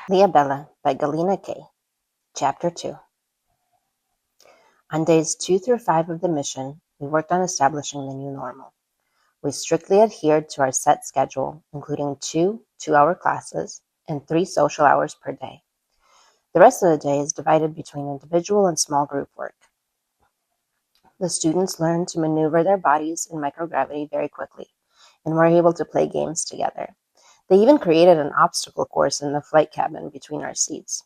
Leobela by Galina K. Chapter 2. On days 2 through 5 of the mission, we worked on establishing the new normal. We strictly adhered to our set schedule, including 2 two-hour classes and 3 social hours per day. The rest of the day is divided between individual and small group work. The students learned to maneuver their bodies in microgravity very quickly, and were able to play games together. They even created an obstacle course in the flight cabin between our seats.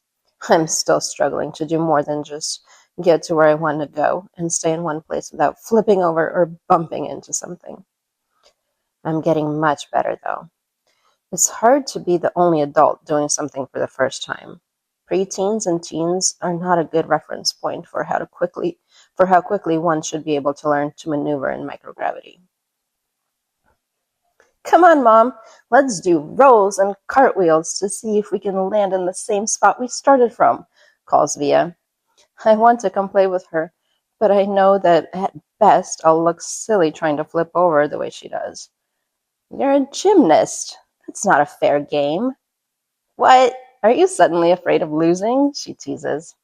I'm still struggling to do more than just get to where I want to go and stay in one place without flipping over or bumping into something. I'm getting much better, though. It's hard to be the only adult doing something for the first time. Preteens and teens are not a good reference point for how quickly one should be able to learn to maneuver in microgravity. Come on, Mom, let's do rolls and cartwheels to see if we can land in the same spot we started from, calls Via. I want to come play with her, but I know that at best I'll look silly trying to flip over the way she does. You're a gymnast. That's not a fair game. What? Are you suddenly afraid of losing? She teases.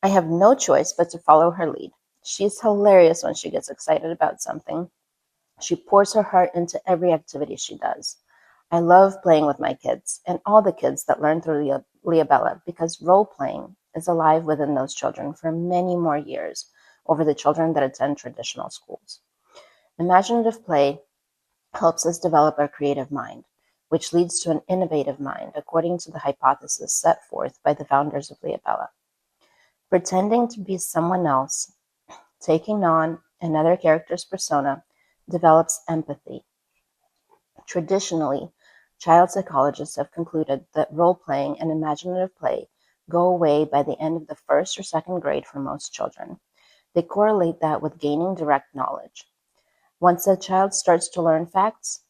I have no choice but to follow her lead. She's hilarious when she gets excited about something. She pours her heart into every activity she does. I love playing with my kids and all the kids that learn through Leobela because role-playing is alive within those children for many more years over the children that attend traditional schools. Imaginative play helps us develop our creative mind, which leads to an innovative mind, according to the hypothesis set forth by the founders of Leobela. Pretending to be someone else, taking on another character's persona, develops empathy. Traditionally, child psychologists have concluded that role-playing and imaginative play go away by the end of the first or second grade for most children. They correlate that with gaining direct knowledge. Once a child starts to learn facts,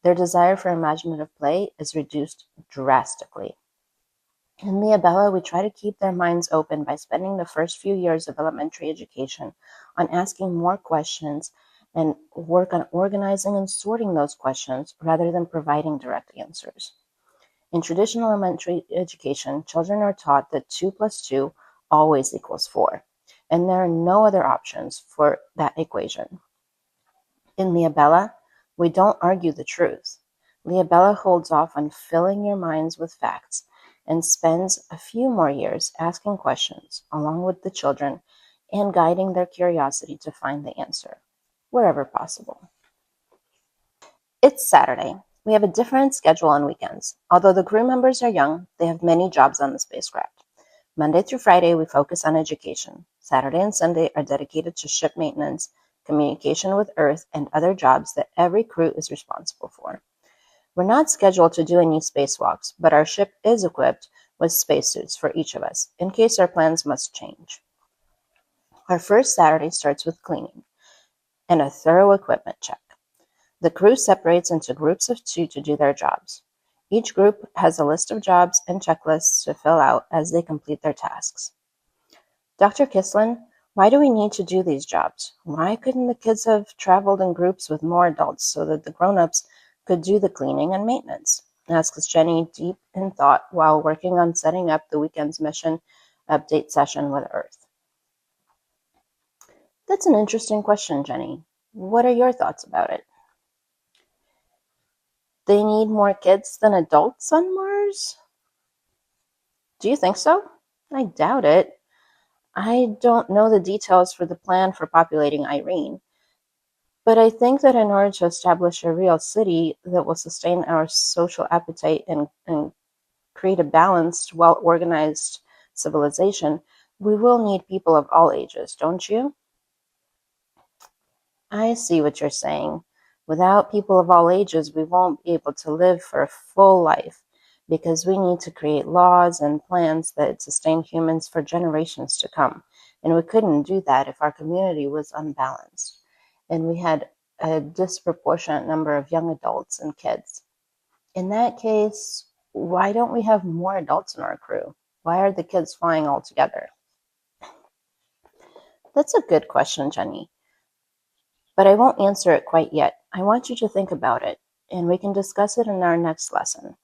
their desire for imaginative play is reduced drastically. In Leobela, we try to keep their minds open by spending the first few years of elementary education on asking more questions and work on organizing and sorting those questions rather than providing direct answers. In traditional elementary education, children are taught that 2 plus 2 always equals 4, and there are no other options for that equation. In Leobela, we don't argue the truth. Leobela holds off on filling your minds with facts and spends a few more years asking questions along with the children and guiding their curiosity to find the answer, wherever possible. It's Saturday. We have a different schedule on weekends. Although the crew members are young, they have many jobs on the spacecraft. Monday through Friday, we focus on education. Saturday and Sunday are dedicated to ship maintenance, communication with Earth, and other jobs that every crew is responsible for. We're not scheduled to do any spacewalks, but our ship is equipped with spacesuits for each of us, in case our plans must change. Our first Saturday starts with cleaning and a thorough equipment check. The crew separates into groups of 2 to do their jobs. Each group has a list of jobs and checklists to fill out as they complete their tasks. Dr. Kislin, why do we need to do these jobs? Why couldn't the kids have traveled in groups with more adults so that the grown-ups could do the cleaning and maintenance? Asks Jenny, deep in thought while working on setting up the weekend's mission update session with Earth. That's an interesting question, Jenny. What are your thoughts about it? They need more kids than adults on Mars? Do you think so? I doubt it. I don't know the details for the plan for populating Irene, but I think that in order to establish a real city that will sustain our social appetite and create a balanced, well-organized civilization, we will need people of all ages, don't you? I see what you're saying. Without people of all ages, we won't be able to live for a full life because we need to create laws and plans that sustain humans for generations to come. And we couldn't do that if our community was unbalanced and we had a disproportionate number of young adults and kids. In that case, why don't we have more adults in our crew? Why are the kids flying all together? That's a good question, Jenny. But I won't answer it quite yet. I want you to think about it, and we can discuss it in our next lesson.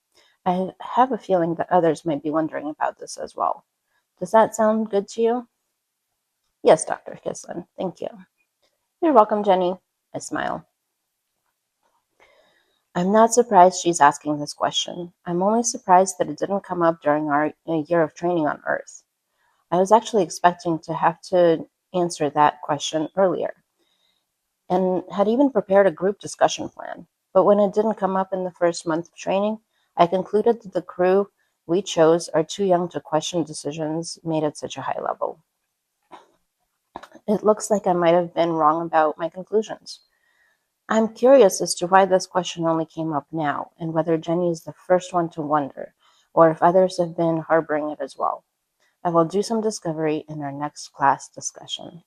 I have a feeling that others might be wondering about this as well. Does that sound good to you? Yes, Dr. Kislin, thank you. You're welcome, Jenny. I smile. I'm not surprised she's asking this question. I'm only surprised that it didn't come up during our year of training on Earth. I was actually expecting to have to answer that question earlier and had even prepared a group discussion plan. But when it didn't come up in the first month of training, I concluded that the crew we chose are too young to question decisions made at such a high level. It looks like I might have been wrong about my conclusions. I'm curious as to why this question only came up now, and whether Jenny is the first one to wonder, or if others have been harboring it as well. I will do some discovery in our next class discussion.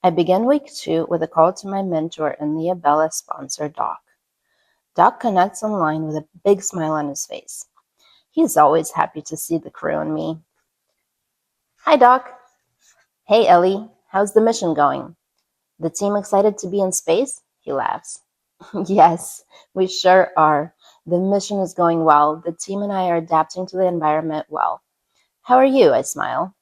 I begin week 2 with a call to my mentor and Leobela sponsor, Doc. Doc connects online with a big smile on his face. He's always happy to see the crew and me. Hi, Doc. Hey, Ellie. How's the mission going? The team excited to be in space? He laughs. Yes, we sure are. The mission is going well. The team and I are adapting to the environment well. How are you? I smile.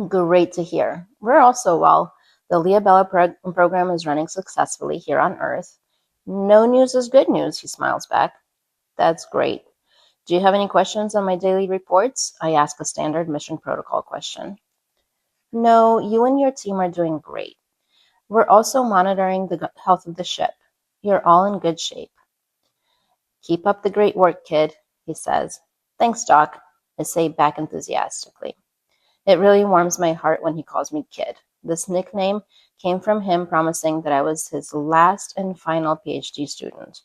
Great to hear. We're also well. The Leobela program is running successfully here on Earth. No news is good news, he smiles back. That's great. Do you have any questions on my daily reports? I ask a standard mission protocol question. No, you and your team are doing great. We're also monitoring the health of the ship. You're all in good shape. Keep up the great work, kid, he says. Thanks, Doc, I say back enthusiastically. It really warms my heart when he calls me kid. This nickname came from him promising that I was his last and final PhD student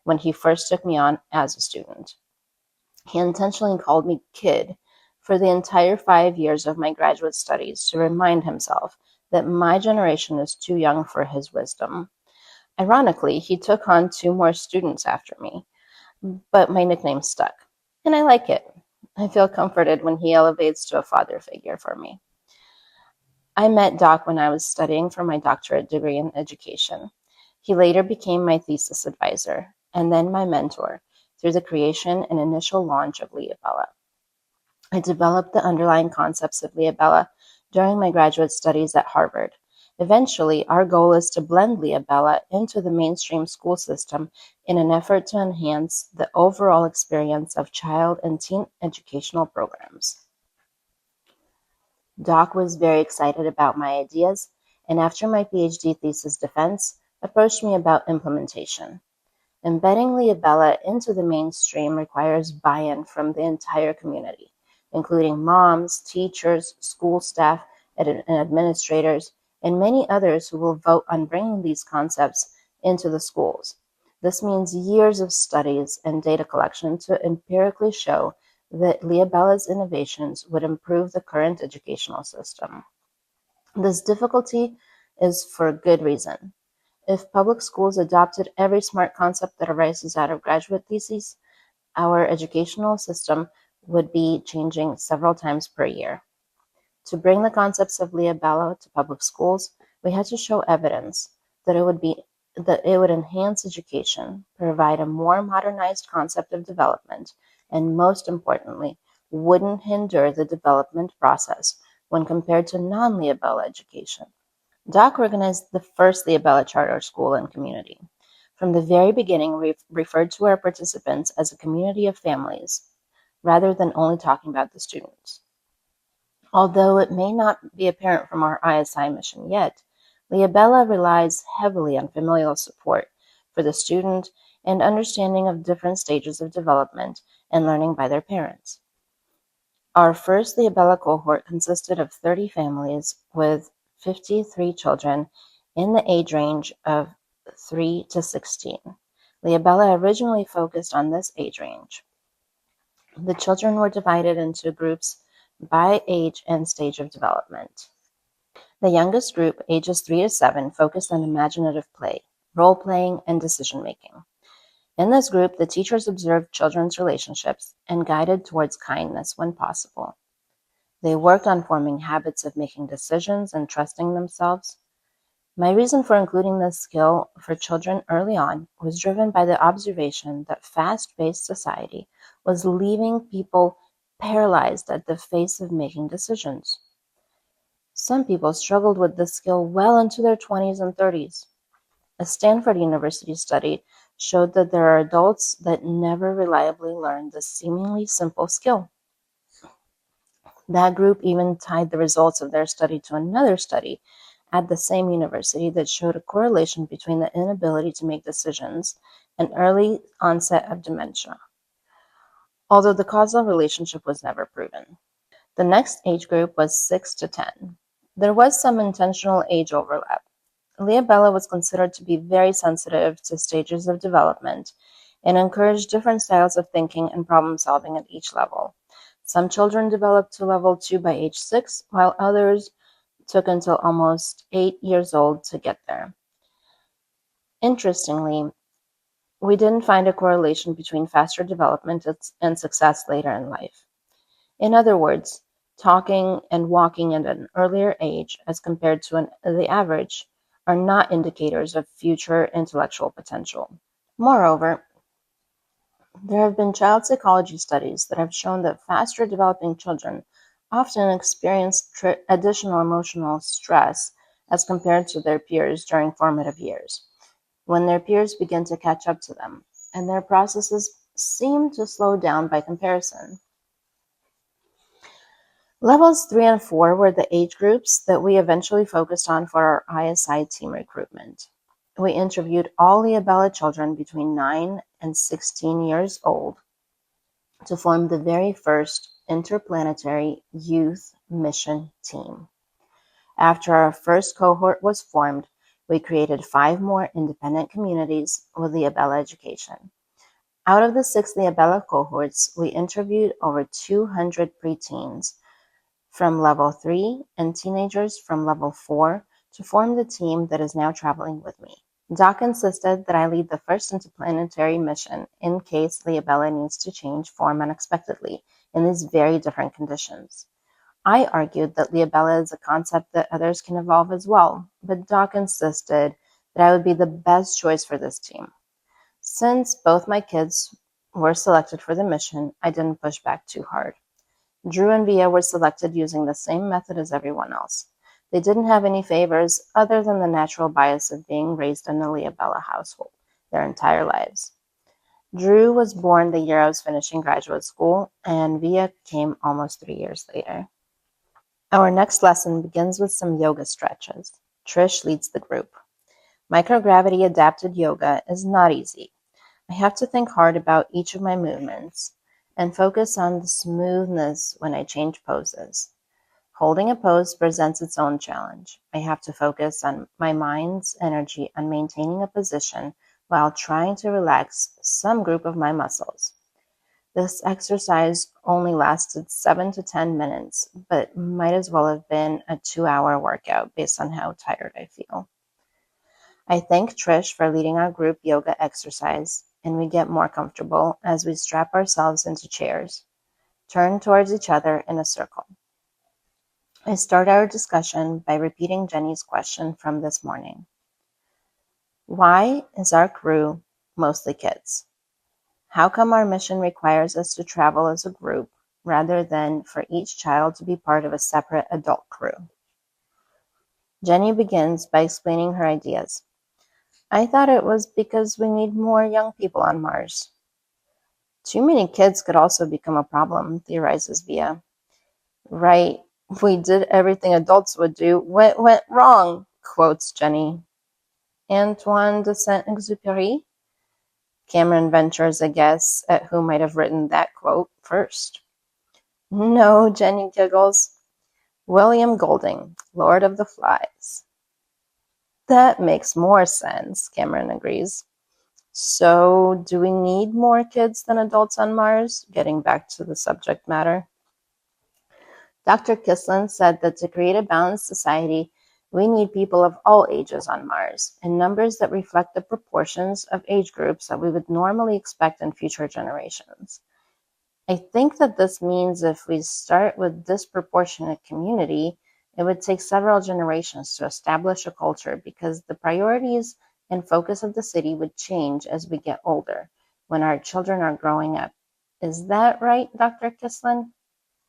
when he first took me on as a student. He intentionally called me kid for the entire 5 years of my graduate studies to remind himself that my generation is too young for his wisdom. Ironically, he took on 2 more students after me, but my nickname stuck, and I like it. I feel comforted when he elevates to a father figure for me. I met Doc when I was studying for my doctorate degree in education. He later became my thesis advisor, and then my mentor, through the creation and initial launch of Leobela. I developed the underlying concepts of Leobela during my graduate studies at Harvard. Eventually, our goal is to blend Leobela into the mainstream school system in an effort to enhance the overall experience of child and teen educational programs. Doc was very excited about my ideas, and after my PhD thesis defense, approached me about implementation. Embedding Leobela into the mainstream requires buy-in from the entire community, including moms, teachers, school staff, and administrators, and many others who will vote on bringing these concepts into the schools. This means years of studies and data collection to empirically show that Leobela's innovations would improve the current educational system. This difficulty is for a good reason. If public schools adopted every smart concept that arises out of graduate theses, our educational system would be changing several times per year. To bring the concepts of Leobela to public schools, we had to show evidence that it would enhance education, provide a more modernized concept of development, and most importantly, wouldn't hinder the development process when compared to non-Leobela education. Doc organized the first Leobela charter school and community. From the very beginning, we referred to our participants as a community of families, rather than only talking about the students. Although it may not be apparent from our ISI mission yet, Leobela relies heavily on familial support for the student and understanding of different stages of development and learning by their parents. Our first Leobela cohort consisted of 30 families with 53 children in the age range of 3 to 16. Leobela originally focused on this age range. The children were divided into groups by age and stage of development. The youngest group, ages 3 to 7, focused on imaginative play, role-playing, and decision-making. In this group, the teachers observed children's relationships and guided towards kindness when possible. They worked on forming habits of making decisions and trusting themselves. My reason for including this skill for children early on was driven by the observation that fast-paced society was leaving people paralyzed at the face of making decisions. Some people struggled with this skill well into their 20s and 30s. A Stanford University study showed that there are adults that never reliably learn this seemingly simple skill. That group even tied the results of their study to another study at the same university that showed a correlation between the inability to make decisions and early onset of dementia, although the causal relationship was never proven. The next age group was 6 to 10. There was some intentional age overlap. Leobela was considered to be very sensitive to stages of development and encouraged different styles of thinking and problem solving at each level. Some children developed to level 2 by age 6, while others took until almost 8 years old to get there. Interestingly, we didn't find a correlation between faster development and success later in life. In other words, talking and walking at an earlier age as compared to the average are not indicators of future intellectual potential. Moreover, there have been child psychology studies that have shown that faster developing children often experience additional emotional stress as compared to their peers during formative years, when their peers begin to catch up to them, and their processes seem to slow down by comparison. Levels 3 and 4 were the age groups that we eventually focused on for our ISI team recruitment. We interviewed all Leobela children between 9 and 16 years old to form the very first interplanetary youth mission team. After our first cohort was formed, we created 5 more independent communities with Leobela education. Out of the 6 Leobela cohorts, we interviewed over 200 preteens from level 3 and teenagers from level 4 to form the team that is now traveling with me. Doc insisted that I lead the first interplanetary mission in case Leobela needs to change form unexpectedly in these very different conditions. I argued that Leobela is a concept that others can evolve as well, but Doc insisted that I would be the best choice for this team. Since both my kids were selected for the mission, I didn't push back too hard. Drew and Via were selected using the same method as everyone else. They didn't have any favors other than the natural bias of being raised in a Leobela household their entire lives. Drew was born the year I was finishing graduate school, and Via came almost 3 years later. Our next lesson begins with some yoga stretches. Trish leads the group. Microgravity adapted yoga is not easy. I have to think hard about each of my movements and focus on the smoothness when I change poses. Holding a pose presents its own challenge. I have to focus on my mind's energy on maintaining a position while trying to relax some group of my muscles. This exercise only lasted 7 to 10 minutes, but might as well have been a 2-hour workout based on how tired I feel. I thank Trish for leading our group yoga exercise, and we get more comfortable as we strap ourselves into chairs, turn towards each other in a circle. I start our discussion by repeating Jenny's question from this morning. Why is our crew mostly kids? How come our mission requires us to travel as a group rather than for each child to be part of a separate adult crew? Jenny begins by explaining her ideas. I thought it was because we need more young people on Mars. Too many kids could also become a problem, theorizes Via. Right, we did everything adults would do. What went wrong? Quotes Jenny. Antoine de Saint-Exupéry? Cameron ventures a guess at who might have written that quote first. No, Jenny giggles. William Golding, Lord of the Flies. That makes more sense, Cameron agrees. So, do we need more kids than adults on Mars? Getting back to the subject matter. Dr. Kislin said that to create a balanced society, we need people of all ages on Mars, in numbers that reflect the proportions of age groups that we would normally expect in future generations. I think that this means if we start with disproportionate community, It would take several generations to establish a culture because the priorities and focus of the city would change as we get older, when our children are growing up. Is that right, Dr. Kislin?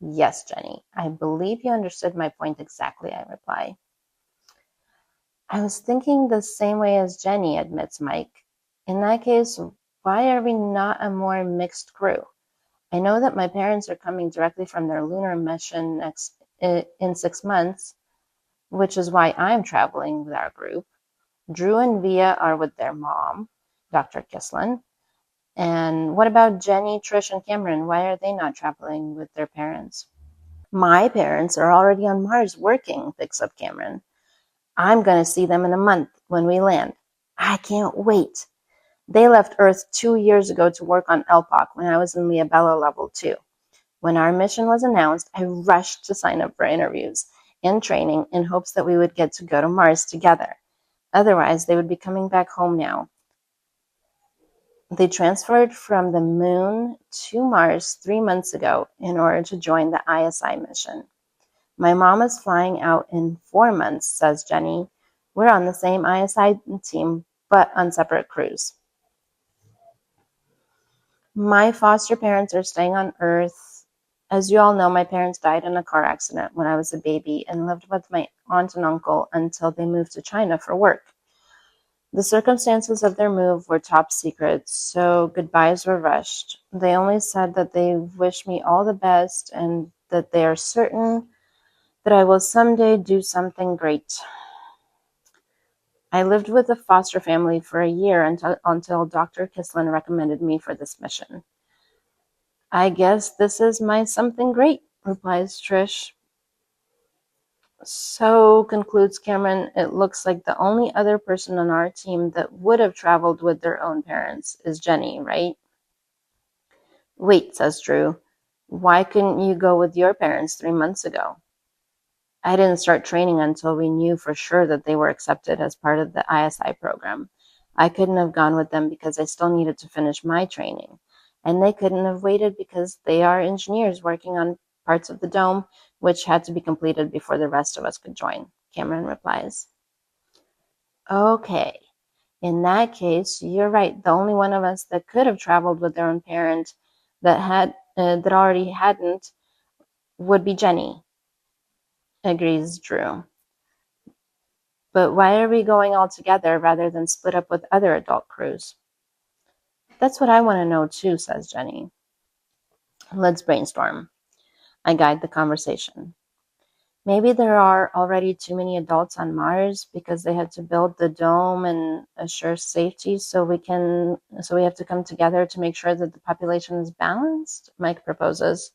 Yes, Jenny. I believe you understood my point exactly, I reply. I was thinking the same way as Jenny, admits Mike. In that case, why are we not a more mixed crew? I know that my parents are coming directly from their lunar mission in 6 months, which is why I'm traveling with our group. Drew and Via are with their mom, Dr. Kislin. And what about Jenny, Trish, and Cameron? Why are they not traveling with their parents? My parents are already on Mars working, picks up Cameron. I'm going to see them in a month when we land. I can't wait. They left Earth 2 years ago to work on LPOC when I was in Leobela level 2. When our mission was announced, I rushed to sign up for interviews and training in hopes that we would get to go to Mars together. Otherwise, they would be coming back home now. They transferred from the Moon to Mars 3 months ago in order to join the ISI mission. My mom is flying out in 4 months, says Jenny. We're on the same ISI team, but on separate crews. My foster parents are staying on Earth. As you all know, my parents died in a car accident when I was a baby and lived with my aunt and uncle until they moved to China for work. The circumstances of their move were top secret, so goodbyes were rushed. They only said that they wish me all the best and that they are certain that I will someday do something great. I lived with a foster family for a year until Dr. Kislin recommended me for this mission. I guess this is my something great, replies Trish. So, concludes Cameron, it looks like the only other person on our team that would have traveled with their own parents is Jenny, right? Wait, says Drew. Why couldn't you go with your parents 3 months ago? I didn't start training until we knew for sure that they were accepted as part of the ISI program. I couldn't have gone with them because I still needed to finish my training. And they couldn't have waited because they are engineers working on parts of the dome, which had to be completed before the rest of us could join, Cameron replies. Okay, in that case, you're right. The only one of us that could have traveled with their own parent that already hadn't would be Jenny, agrees Drew. But why are we going all together rather than split up with other adult crews? That's what I want to know too, says Jenny. Let's brainstorm. I guide the conversation. Maybe there are already too many adults on Mars because they had to build the dome and assure safety, so we have to come together to make sure that the population is balanced, Mike proposes.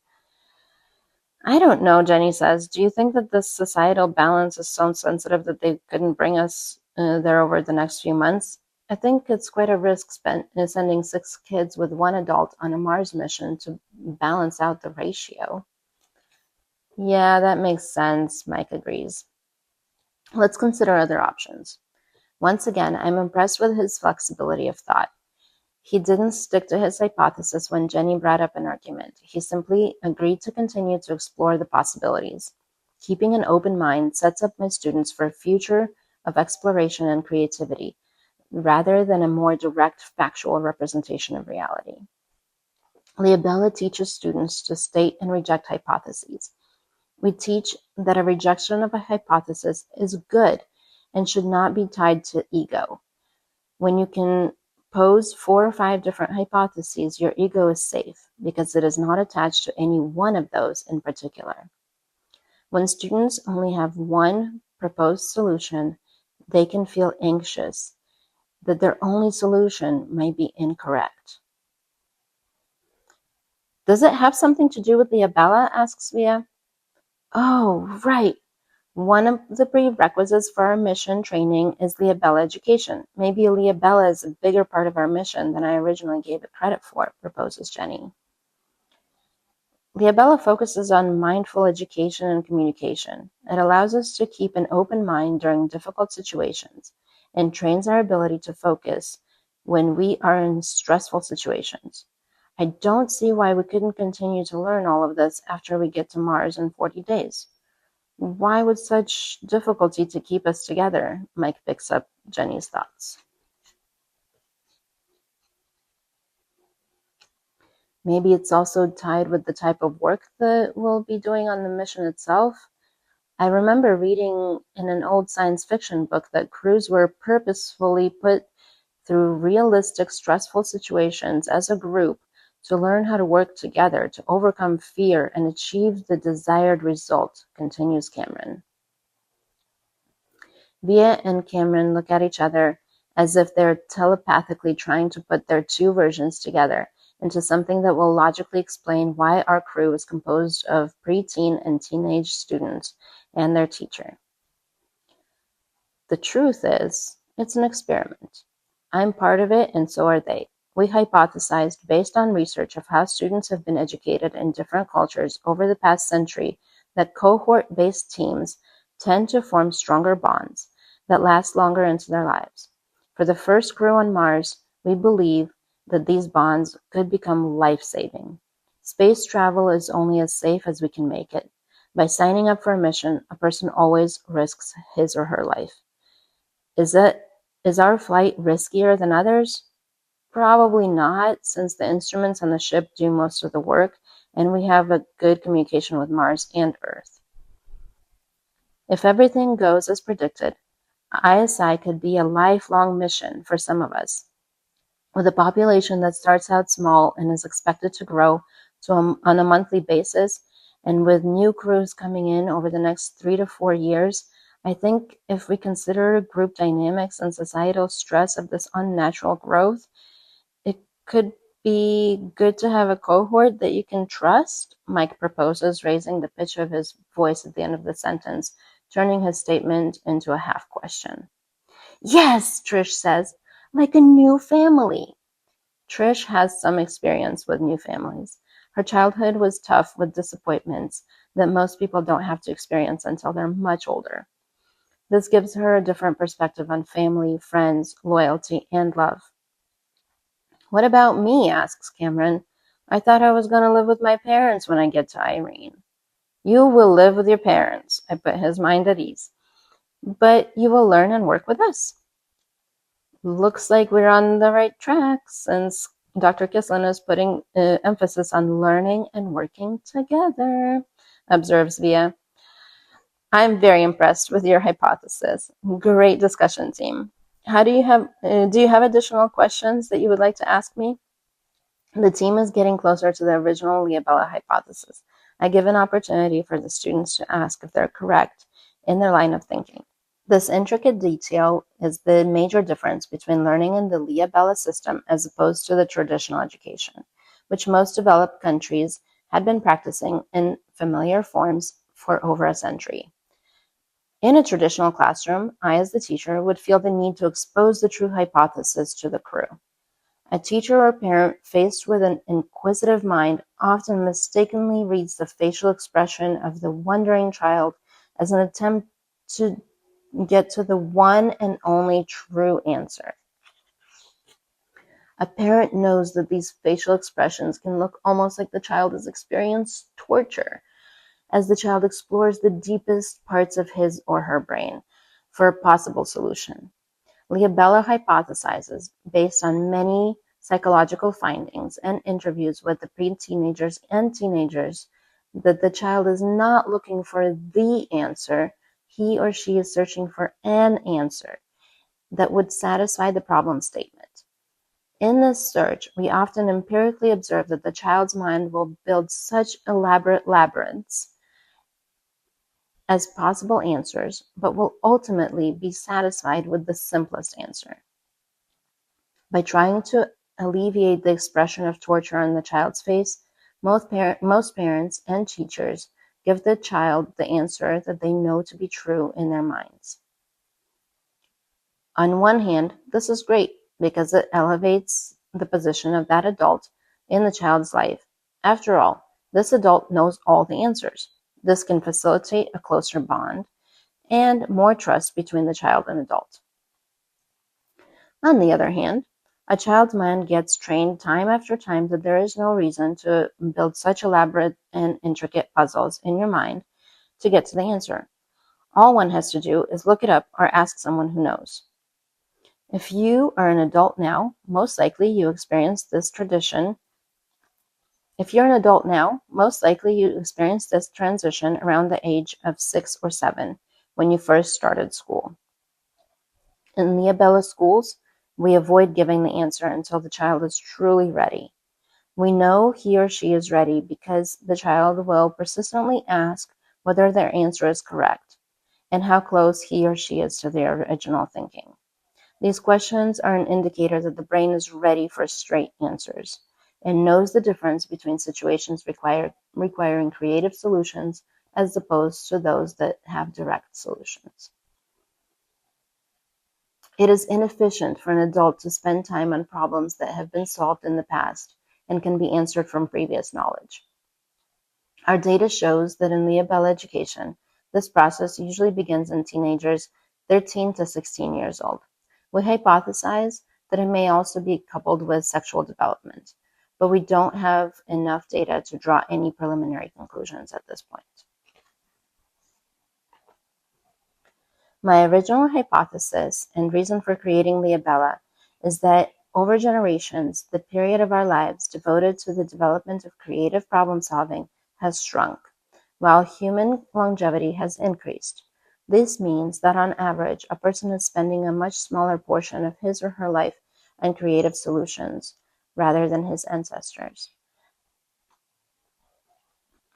I don't know, Jenny says. Do you think that the societal balance is so sensitive that they couldn't bring us there over the next few months? I think it's quite a risk sending 6 kids with 1 adult on a Mars mission to balance out the ratio. Yeah, that makes sense, Mike agrees. Let's consider other options. Once again, I'm impressed with his flexibility of thought. He didn't stick to his hypothesis when Jenny brought up an argument. He simply agreed to continue to explore the possibilities. Keeping an open mind sets up my students for a future of exploration and creativity, rather than a more direct factual representation of reality. Leobela teaches students to state and reject hypotheses. We teach that a rejection of a hypothesis is good and should not be tied to ego. When you can pose 4 or 5 different hypotheses, your ego is safe because it is not attached to any one of those in particular. When students only have one proposed solution, they can feel anxious that their only solution might be incorrect. Does it have something to do with Leobela? Asks Via. Oh, right. One of the prerequisites for our mission training is Leobela education. Maybe Leobela is a bigger part of our mission than I originally gave it credit for, proposes Jenny. Leobela focuses on mindful education and communication. It allows us to keep an open mind during difficult situations and trains our ability to focus when we are in stressful situations. I don't see why we couldn't continue to learn all of this after we get to Mars in 40 days. Why with such difficulty to keep us together? Mike picks up Jenny's thoughts. Maybe it's also tied with the type of work that we'll be doing on the mission itself. I remember reading in an old science fiction book that crews were purposefully put through realistic, stressful situations as a group to learn how to work together to overcome fear and achieve the desired result, continues Cameron. Via and Cameron look at each other as if they're telepathically trying to put their two versions together into something that will logically explain why our crew is composed of preteen and teenage students and their teacher. The truth is, it's an experiment. I'm part of it, and so are they. We hypothesized, based on research of how students have been educated in different cultures over the past century, that cohort-based teams tend to form stronger bonds that last longer into their lives. For the first crew on Mars, we believe that these bonds could become life-saving. Space travel is only as safe as we can make it. By signing up for a mission, a person always risks his or her life. Is our flight riskier than others? Probably not, since the instruments on the ship do most of the work, and we have a good communication with Mars and Earth. If everything goes as predicted, ISI could be a lifelong mission for some of us. With a population that starts out small and is expected to grow on a monthly basis, and with new crews coming in over the next 3 to 4 years, I think if we consider group dynamics and societal stress of this unnatural growth, it could be good to have a cohort that you can trust, Mike proposes, raising the pitch of his voice at the end of the sentence, turning his statement into a half question. Yes, Trish says, like a new family. Trish has some experience with new families. Her childhood was tough with disappointments that most people don't have to experience until they're much older. This gives her a different perspective on family, friends, loyalty, and love. What about me? Asks Cameron. I thought I was going to live with my parents when I get to Irene. You will live with your parents, I put his mind at ease. But you will learn and work with us. Looks like we're on the right track since Dr. Kislin is putting emphasis on learning and working together, observes Via. I'm very impressed with your hypothesis. Great discussion, team. Do you have additional questions that you would like to ask me? The team is getting closer to the original Leobela hypothesis. I give an opportunity for the students to ask if they're correct in their line of thinking. This intricate detail is the major difference between learning in the Leobela system as opposed to the traditional education, which most developed countries had been practicing in familiar forms for over a century. In a traditional classroom, I, as the teacher, would feel the need to expose the true hypothesis to the crew. A teacher or parent faced with an inquisitive mind often mistakenly reads the facial expression of the wondering child as an attempt to get to the one and only true answer. A parent knows that these facial expressions can look almost like the child has experienced torture, as the child explores the deepest parts of his or her brain for a possible solution. Leobela hypothesizes, based on many psychological findings and interviews with the pre-teenagers and teenagers, that the child is not looking for the answer. He or she is searching for an answer that would satisfy the problem statement. In this search, we often empirically observe that the child's mind will build such elaborate labyrinths as possible answers, but will ultimately be satisfied with the simplest answer. By trying to alleviate the expression of torture on the child's face, most parents and teachers give the child the answer that they know to be true in their minds. On one hand, this is great because it elevates the position of that adult in the child's life. After all, this adult knows all the answers. This can facilitate a closer bond and more trust between the child and adult. On the other hand, a child's mind gets trained time after time that there is no reason to build such elaborate and intricate puzzles in your mind to get to the answer. All one has to do is look it up or ask someone who knows. If you are an adult now, most likely you experienced this tradition. If you're an adult now, most likely you experienced this transition around the age of 6 or 7 when you first started school. In Leobela schools, we avoid giving the answer until the child is truly ready. We know he or she is ready because the child will persistently ask whether their answer is correct and how close he or she is to their original thinking. These questions are an indicator that the brain is ready for straight answers and knows the difference between situations requiring creative solutions as opposed to those that have direct solutions. It is inefficient for an adult to spend time on problems that have been solved in the past and can be answered from previous knowledge. Our data shows that in Leobela education, this process usually begins in teenagers 13 to 16 years old. We hypothesize that it may also be coupled with sexual development, but we don't have enough data to draw any preliminary conclusions at this point. My original hypothesis and reason for creating Leobela is that over generations, the period of our lives devoted to the development of creative problem solving has shrunk, while human longevity has increased. This means that on average, a person is spending a much smaller portion of his or her life on creative solutions rather than his ancestors.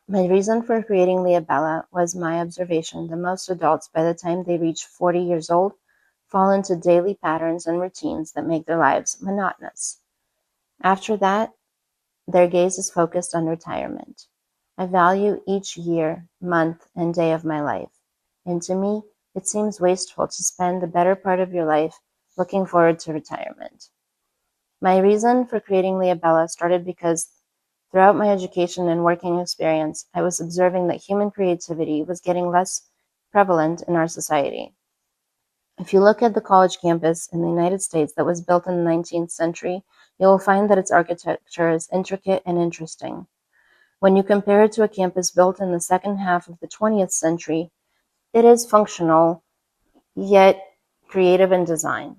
My reason for creating Leobela was my observation that most adults, by the time they reach 40 years old, fall into daily patterns and routines that make their lives monotonous. After that, their gaze is focused on retirement. I value each year, month, and day of my life, and to me, it seems wasteful to spend the better part of your life looking forward to retirement. My reason for creating Leobela started because throughout my education and working experience, I was observing that human creativity was getting less prevalent in our society. If you look at the college campus in the United States that was built in the 19th century, you will find that its architecture is intricate and interesting. When you compare it to a campus built in the second half of the 20th century, it is functional, yet creative in design.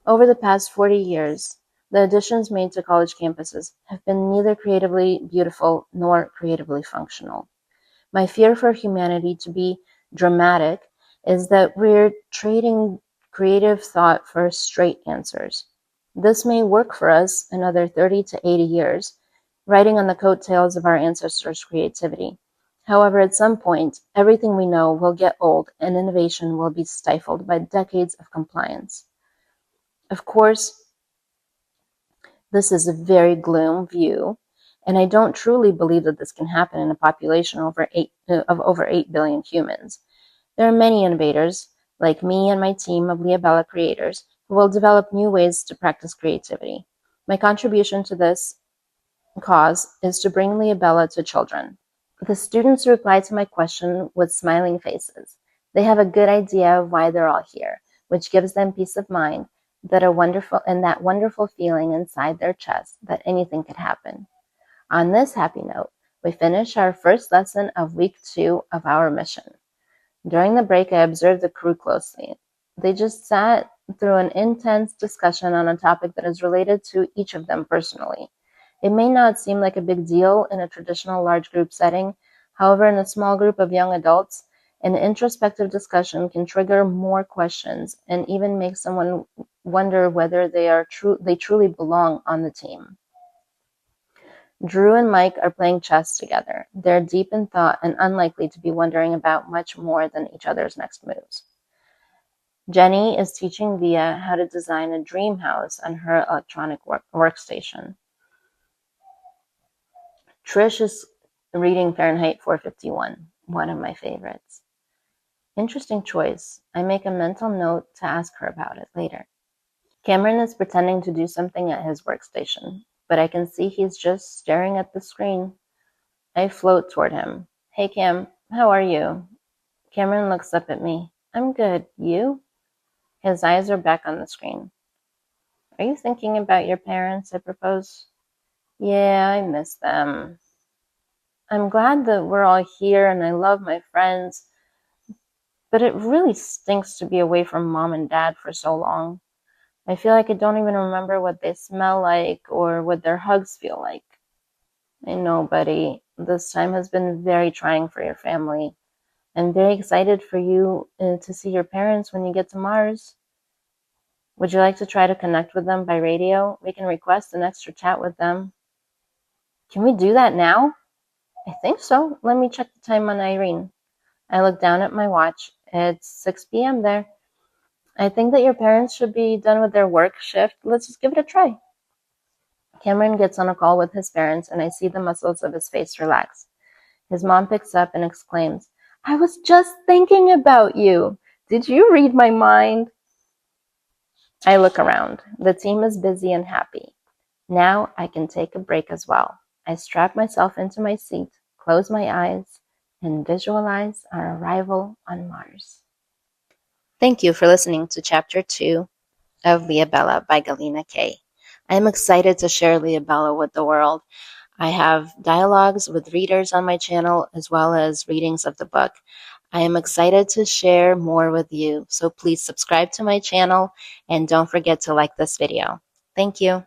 Over the past 40 years, the additions made to college campuses have been neither creatively beautiful nor creatively functional. My fear for humanity to be dramatic is that we're trading creative thought for straight answers. This may work for us another 30 to 80 years, riding on the coattails of our ancestors' creativity. However, at some point, everything we know will get old and innovation will be stifled by decades of compliance. Of course, this is a very gloom view, and I don't truly believe that this can happen in a population of over 8 billion humans. There are many innovators, like me and my team of Leobela creators, who will develop new ways to practice creativity. My contribution to this cause is to bring Leobela to children. The students reply to my question with smiling faces. They have a good idea of why they're all here, which gives them peace of mind that wonderful feeling inside their chest that anything could happen. On this happy note, we finish our first lesson of week 2 of our mission. During the break, I observed the crew closely. They just sat through an intense discussion on a topic that is related to each of them personally. It may not seem like a big deal in a traditional large group setting. However, in a small group of young adults, an introspective discussion can trigger more questions and even make someone wonder whether they truly belong on the team. Drew and Mike are playing chess together. They're deep in thought and unlikely to be wondering about much more than each other's next moves. Jenny is teaching Via how to design a dream house on her electronic workstation. Trish is reading Fahrenheit 451, one of my favorites. Interesting choice. I make a mental note to ask her about it later. Cameron is pretending to do something at his workstation, but I can see he's just staring at the screen. I float toward him. Hey Cam, how are you? Cameron looks up at me. I'm good. You? His eyes are back on the screen. Are you thinking about your parents? I propose. Yeah, I miss them. I'm glad that we're all here and I love my friends, but it really stinks to be away from mom and dad for so long. I feel like I don't even remember what they smell like or what their hugs feel like. I know, buddy, this time has been very trying for your family. I'm very excited for you to see your parents when you get to Mars. Would you like to try to connect with them by radio? We can request an extra chat with them. Can we do that now? I think so. Let me check the time on Irene. I look down at my watch. It's 6 p.m. there. I think that your parents should be done with their work shift. Let's just give it a try. Cameron gets on a call with his parents, and I see the muscles of his face relax. His mom picks up and exclaims, I was just thinking about you. Did you read my mind? I look around. The team is busy and happy. Now I can take a break as well. I strap myself into my seat, close my eyes, and visualize our arrival on Mars. Thank you for listening to Chapter 2 of Leobela by Galina K. I am excited to share Leobela with the world. I have dialogues with readers on my channel as well as readings of the book. I am excited to share more with you, so please subscribe to my channel and don't forget to like this video. Thank you.